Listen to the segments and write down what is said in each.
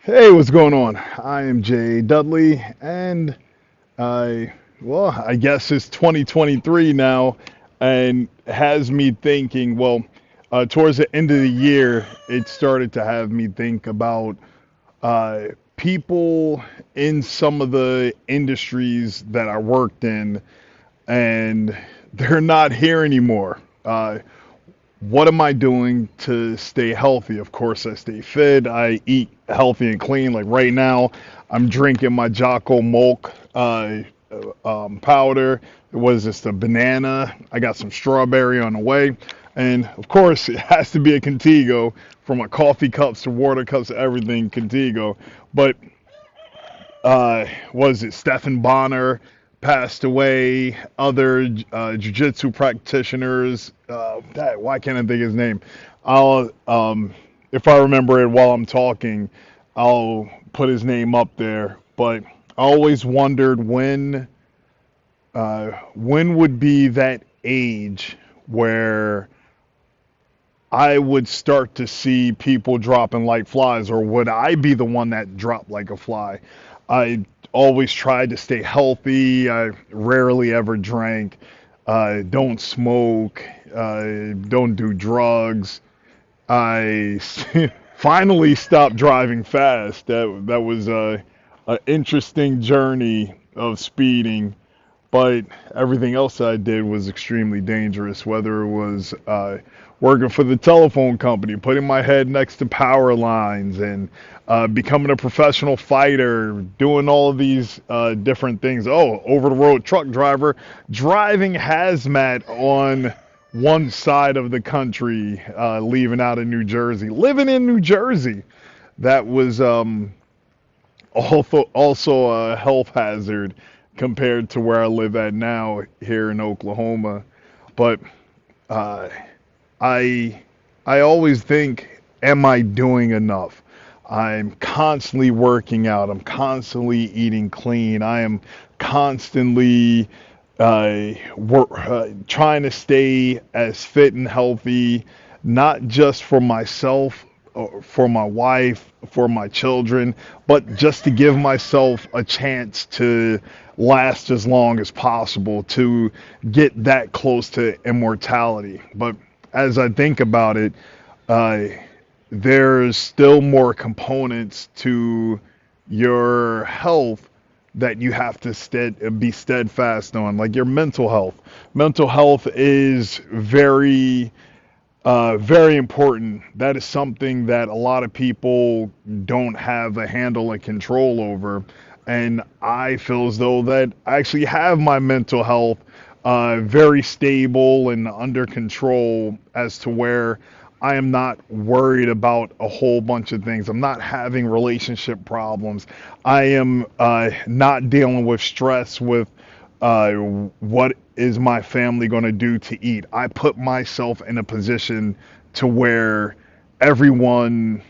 Hey, what's going on? I am Jay Dudley, and I guess it's 2023 now, and has me thinking, towards the end of the year, it started to have me think about uh, people in some of the industries that I worked in, and they're not here anymore. What am I doing to stay healthy? Of course, I stay fit. I eat healthy and clean. Like right now, I'm drinking my Jocko Milk powder. What is this? The banana. I got some strawberry on the way. And of course, it has to be a Contigo from my coffee cups to water cups to everything Contigo. But was it Stephen Bonner passed away? Other jiu-jitsu practitioners. Why can't I think his name? I'll if I remember it while I'm talking, I'll put his name up there. But I always wondered when would be that age where I would start to see people dropping like flies, or would I be the one that dropped like a fly? I always tried to stay healthy. I rarely ever drank. Don't smoke. Don't do drugs. I finally stopped driving fast. That was a interesting journey of speeding, but everything else I did was extremely dangerous, whether it was working for the telephone company, putting my head next to power lines, and becoming a professional fighter, doing all of these different things. Oh, over the road truck driver, driving hazmat on one side of the country, leaving out of New Jersey, living in New Jersey. That was also a health hazard compared to where I live at now here in Oklahoma. But uh, I I always think, am I doing enough? I'm constantly working out. I'm constantly eating clean. I am constantly trying to stay as fit and healthy, not just for myself, or for my wife, for my children, but just to give myself a chance to last as long as possible, to get that close to immortality. But as I think about it, uh, there's still more components to your health that you have to be steadfast on, like your mental health. Mental health is very important. That is something that a lot of people don't have a handle and control over. And I feel as though that I actually have my mental health very stable and under control, as to where I am not worried about a whole bunch of things. I'm not having relationship problems. I am not dealing with stress with uh, what is my family going to do to eat. I put myself in a position to where everyone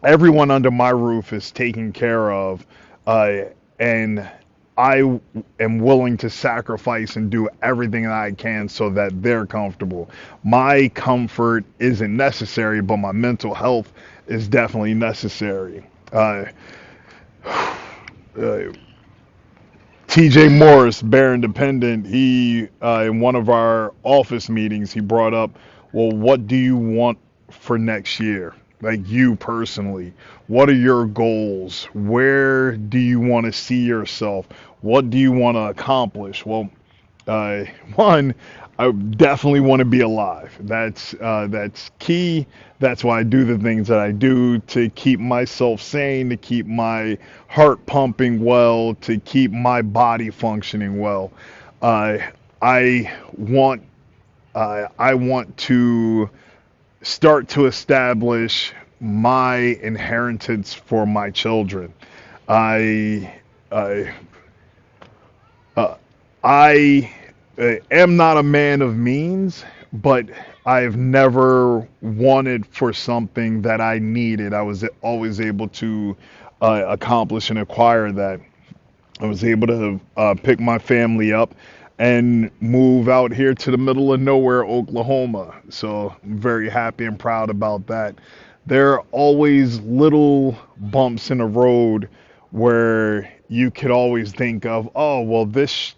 everyone under my roof is taken care of, uh, and I am willing to sacrifice and do everything that I can so that they're comfortable. My comfort isn't necessary, but my mental health is definitely necessary. Uh, TJ Morris, Bear Independent, he, in one of our office meetings, he brought up, well, what do you want for next year? Like you personally, what are your goals? Where do you want to see yourself? What do you want to accomplish? Well, uh, one, I definitely want to be alive. That's key. That's why I do the things that I do, to keep myself sane, to keep my heart pumping well, to keep my body functioning well. Uh, I want I want to start to establish my inheritance for my children. I I uh, I am not a man of means, but I've never wanted for something that I needed. I was always able to accomplish and acquire that. I was able to pick my family up and move out here to the middle of nowhere, Oklahoma. So I'm very happy and proud about that. there are always little bumps in the road where you could always think of, oh, well, this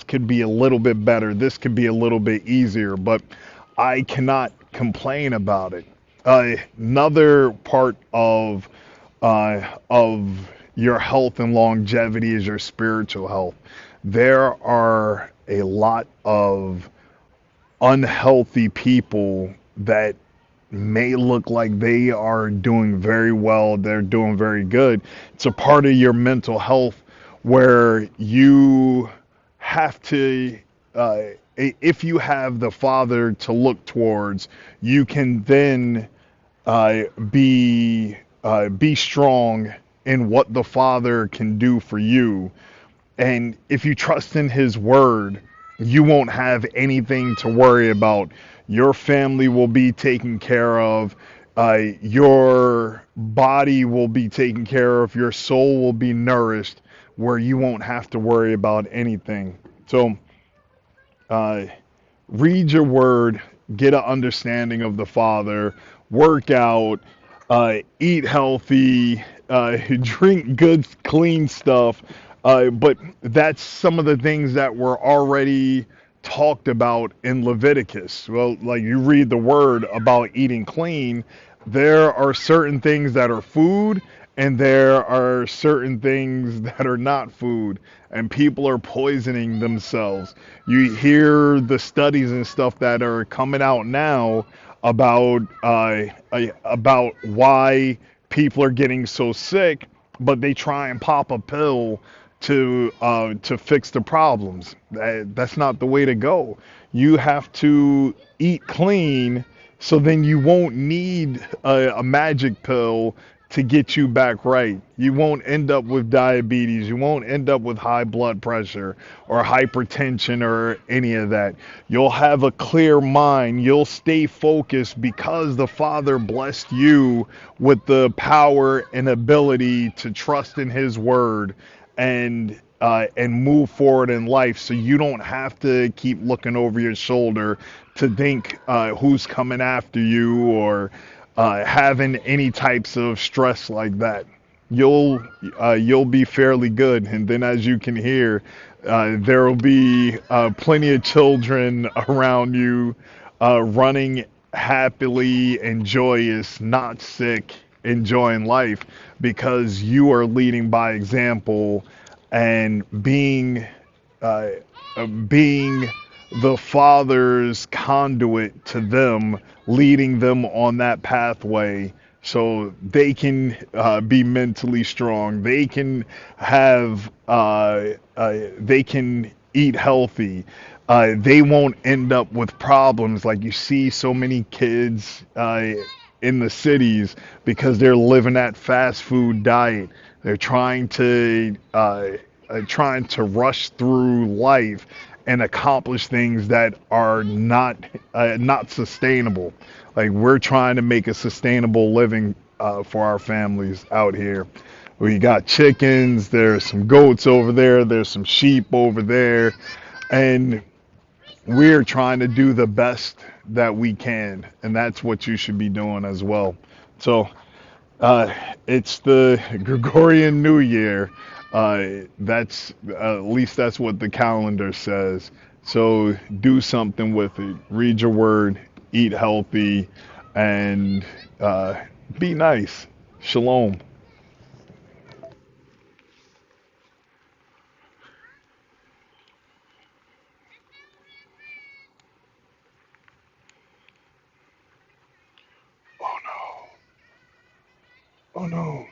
could be a little bit better. This could be a little bit easier, but I cannot complain about it. Another part of your health and longevity is your spiritual health. There are a lot of unhealthy people that may look like they are doing very well, they're doing very good. It's a part of your mental health where you have to, uh, if you have the Father to look towards, you can then uh, be be strong in what the Father can do for you. And if you trust in His Word, you won't have anything to worry about. Your family will be taken care of. Your body will be taken care of. Your soul will be nourished, where you won't have to worry about anything. So, uh, read your word, get an understanding of the Father, work out, eat healthy, drink good, clean stuff. But that's some of the things that were already talked about in Leviticus. Well, like you read the word about eating clean, there are certain things that are food and there are certain things that are not food, and people are poisoning themselves. You hear the studies and stuff that are coming out now about why people are getting so sick, but they try and pop a pill to fix the problems. That's not the way to go. You have to eat clean, so then you won't need a magic pill to get you back right. You won't end up with diabetes. You won't end up with high blood pressure or hypertension or any of that. You'll have a clear mind. You'll stay focused because the Father blessed you with the power and ability to trust in His Word and move forward in life, so you don't have to keep looking over your shoulder to think who's coming after you or having any types of stress like that. You'll be fairly good, and then as you can hear, there will be plenty of children around you running happily and joyous, not sick, enjoying life because you are leading by example and uh, being the Father's conduit to them, leading them on that pathway so they can be mentally strong. They can they can eat healthy. They won't end up with problems like you see so many kids in the cities because they're living that fast food diet. They're trying to rush through life and accomplish things that are not sustainable. Like we're trying to make a sustainable living for our families out here. We got chickens, there's some goats over there, there's some sheep over there, and we're trying to do the best that we can, and that's what you should be doing as well. So uh, it's the Gregorian New Year. That's at least that's what the calendar says. So do something with it. Read your word, eat healthy, and be nice. Shalom. Oh no. Oh no.